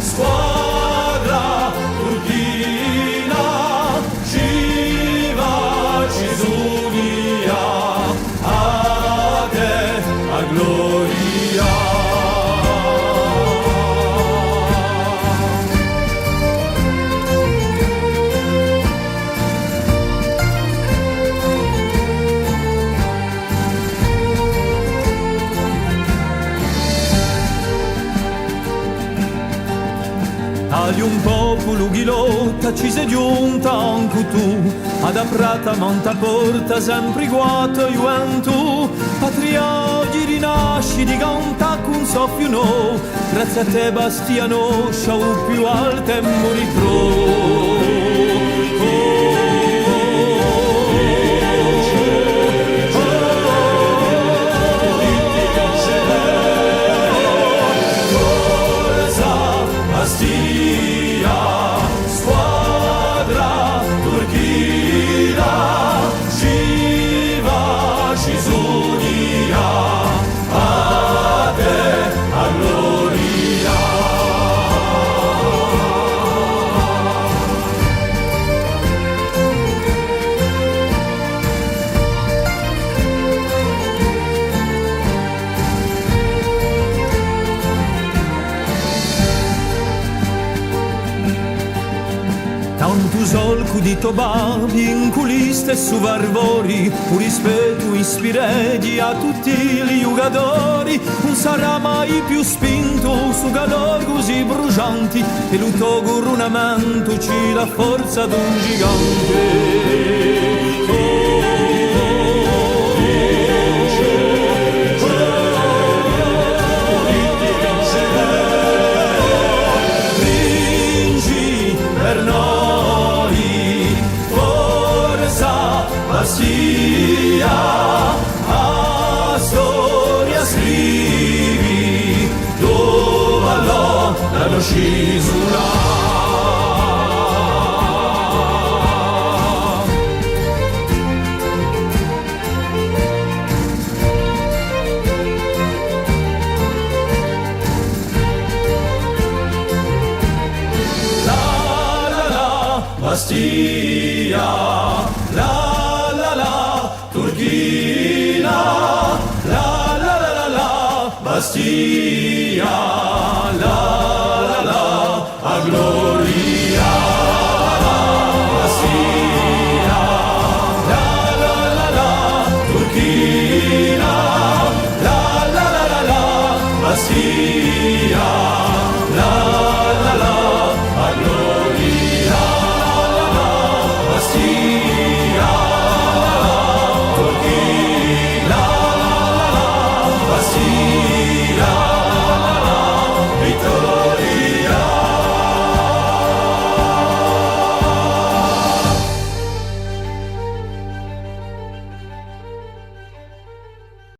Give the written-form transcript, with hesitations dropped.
squadra turchina, Shivaci Zunia, a te a gloria. Agli un popolo che lotta ci sei giunta anche tu, ad aprata monta porta sempre guata tu, patria oggi rinasci di canta con soffio no, grazie a te Bastiano sciau più alta e moritro. Squadra turchina, Shivaci Zunia, a te a gloria. Tanto solco di Tobabi in culiste e su Varvori, un rispetto ispiredi a tutti gli jugadori, non sarà mai più spinto su calor così brucianti, e lo coronamento ci dà forza d'un gigante. Sia a storia scrivi dove l'hanno scisura. La la la Bastia, la Turchina, la la la la la, Bastia, la a gloria. Bastia, la Turchina, la Bastia.